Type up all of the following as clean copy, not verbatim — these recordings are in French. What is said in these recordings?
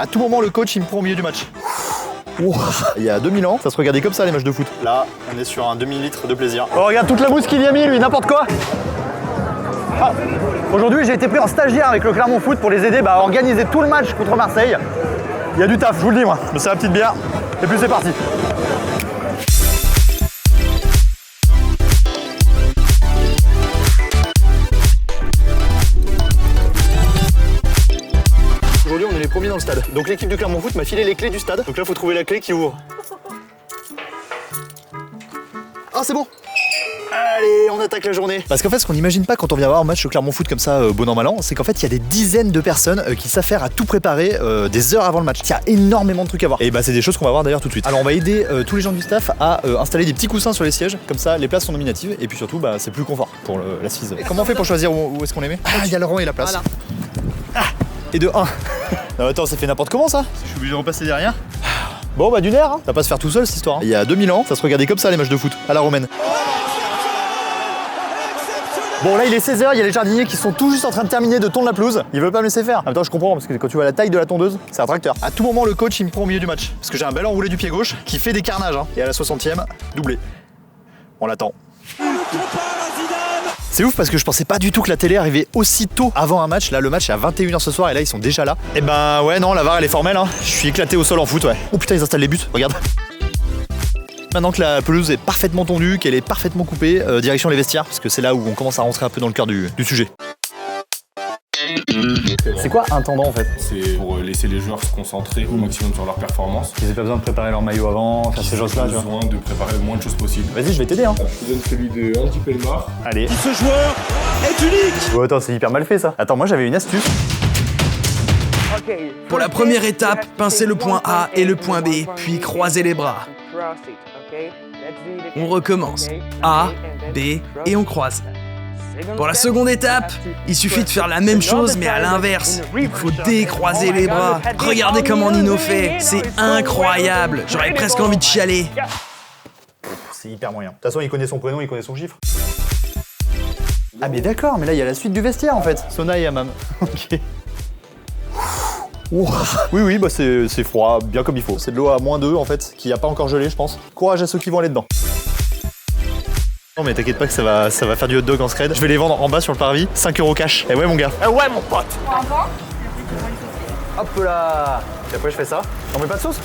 À tout moment, le coach, il me prend au milieu du match. Ouah. Il y a 2000 ans, ça se regardait comme ça les matchs de foot. Là, on est sur un demi-litre de plaisir. Oh, regarde toute la mousse qu'il y a mis, lui, n'importe quoi. Ah. Aujourd'hui, j'ai été pris en stagiaire avec le Clermont Foot pour les aider à organiser tout le match contre Marseille. Il y a du taf, je vous le dis, moi. Je me sers la petite bière, et puis c'est parti. Aujourd'hui, on est les premiers dans le stade. Donc l'équipe du Clermont Foot m'a filé les clés du stade. Donc là, il faut trouver la clé qui ouvre. Ah, c'est bon. Allez, on attaque la journée. Parce qu'en fait, ce qu'on n'imagine pas quand on vient voir un match au Clermont Foot comme ça, bon an mal an, c'est qu'en fait, il y a des dizaines de personnes qui s'affairent à tout préparer des heures avant le match. Il y a énormément de trucs à voir. Et bah, c'est des choses qu'on va voir d'ailleurs tout de suite. Alors, on va aider tous les gens du staff à installer des petits coussins sur les sièges. Comme ça, les places sont nominatives. Et puis surtout, bah, c'est plus confort pour l'assise. Et comment on fait pour choisir où est-ce qu'on les met? Ah, il y a le rang et la place. Voilà. Ah, et de 1. Non, attends, ça fait n'importe comment ça? Je suis obligé de repasser derrière. Bon, bah, du nerf, hein. Ça va pas se faire tout seul cette histoire. Hein. Il y a 2000 ans, ça se regardait comme ça les matchs de foot, à la romaine. Bon, là il est 16h, il y a les jardiniers qui sont tout juste en train de terminer de tondre la pelouse. Ils veulent pas me laisser faire. En même temps, je comprends parce que quand tu vois la taille de la tondeuse, c'est un tracteur. À tout moment, le coach il me prend au milieu du match parce que j'ai un bel enroulé du pied gauche qui fait des carnages. Hein. Et à la 60e, doublé. On l'attend. C'est ouf parce que je pensais pas du tout que la télé arrivait aussi tôt avant un match. Là, le match est à 21h ce soir et là, ils sont déjà là. Et ben ouais, non, la VAR elle est formelle. Hein. Je suis éclaté au sol en foot, ouais. Oh putain, ils installent les buts, regarde. Maintenant que la pelouse est parfaitement tondue, qu'elle est parfaitement coupée, direction les vestiaires, parce que c'est là où on commence à rentrer un peu dans le cœur du sujet. C'est quoi un tendant en fait? C'est pour laisser les joueurs se concentrer au maximum sur leur performance. Ils n'ont pas besoin de préparer leur maillot avant, faire ces choses-là. Ils ont besoin de préparer le moins de choses possible. Vas-y, je vais t'aider. Hein. Je vous donne celui de Andy Pelmar. Allez. Ce joueur est unique. Oh, attends, c'est hyper mal fait ça. Attends, moi j'avais une astuce. Pour la première étape, pincez le point A et le point B, puis croisez les bras. On recommence. A, B et on croise. Pour la seconde étape, il suffit de faire la même chose mais à l'inverse. Il faut décroiser les bras. Regardez comment Nino fait, c'est incroyable. J'aurais presque envie de chialer. C'est hyper moyen. De toute façon, il connaît son prénom, il connaît son chiffre. Ah mais d'accord, mais là il y a la suite du vestiaire en fait. Sona et Hammam. Ok. Ouah. Oui, bah c'est froid, bien comme il faut. C'est de l'eau à -2 en fait, qui a pas encore gelé je pense. Courage à ceux qui vont aller dedans. Non mais t'inquiète pas que ça va faire du hot dog en scred. Je vais les vendre en bas sur le parvis, 5 € cash. Eh ouais mon gars. Eh ouais mon pote. Hop là. Et après je fais ça. On met pas de sauce?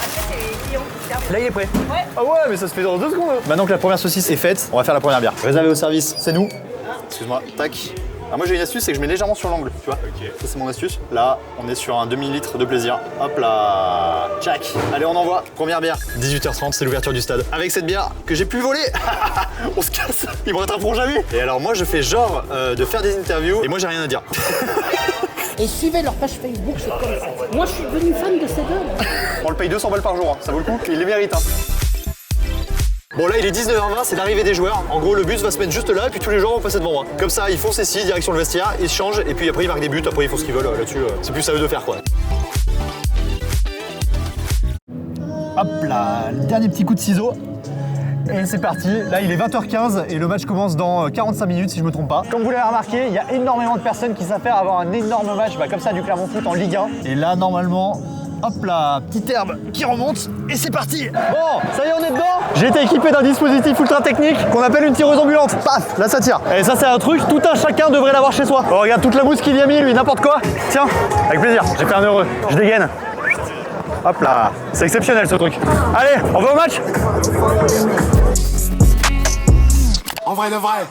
Là il est prêt. Ouais. Ah ouais mais ça se fait dans 2 secondes. Maintenant que la première saucisse est faite, on va faire la première bière. Réservé au service, c'est nous. Excuse-moi, tac. Alors moi j'ai une astuce, c'est que je mets légèrement sur l'angle, tu vois. Okay. Ça c'est mon astuce. Là, on est sur un demi-litre de plaisir. Hop là, tchac. Allez, on envoie. Première bière. 18h30, c'est l'ouverture du stade. Avec cette bière que j'ai pu voler, on se casse. Ils me rattraperont jamais. Et alors moi je fais genre de faire des interviews et moi j'ai rien à dire. Et suivez leur page Facebook, c'est comme ça. Moi je suis devenu fan de ces deux. On le paye 200 balles par jour, hein. Ça vaut le coup. Il les mérite. Hein. Bon là il est 19h20, c'est l'arrivée des joueurs. En gros le bus va se mettre juste là et puis tous les joueurs vont passer devant moi. Comme ça ils font ces 6 direction le vestiaire, ils se changent et puis après ils marquent des buts, après ils font ce qu'ils veulent là-dessus. C'est plus à eux de faire quoi. Hop là, le dernier petit coup de ciseau. Et c'est parti, là il est 20h15 et le match commence dans 45 minutes si je me trompe pas. Comme vous l'avez remarqué, il y a énormément de personnes qui s'affairent à avoir un énorme match comme ça du Clermont Foot en Ligue 1. Et là normalement, hop là, petite herbe qui remonte et c'est parti. Bon, ça y est on est dedans. J'ai été équipé d'un dispositif ultra technique qu'on appelle une tireuse ambulante. Paf, là ça tire. Et ça c'est un truc, tout un chacun devrait l'avoir chez soi. Oh, regarde toute la mousse qu'il y a mis lui, n'importe quoi. Tiens, avec plaisir, j'ai fait un heureux, je dégaine. Hop là, c'est exceptionnel ce truc. Allez, on va au match. En vrai de vrai.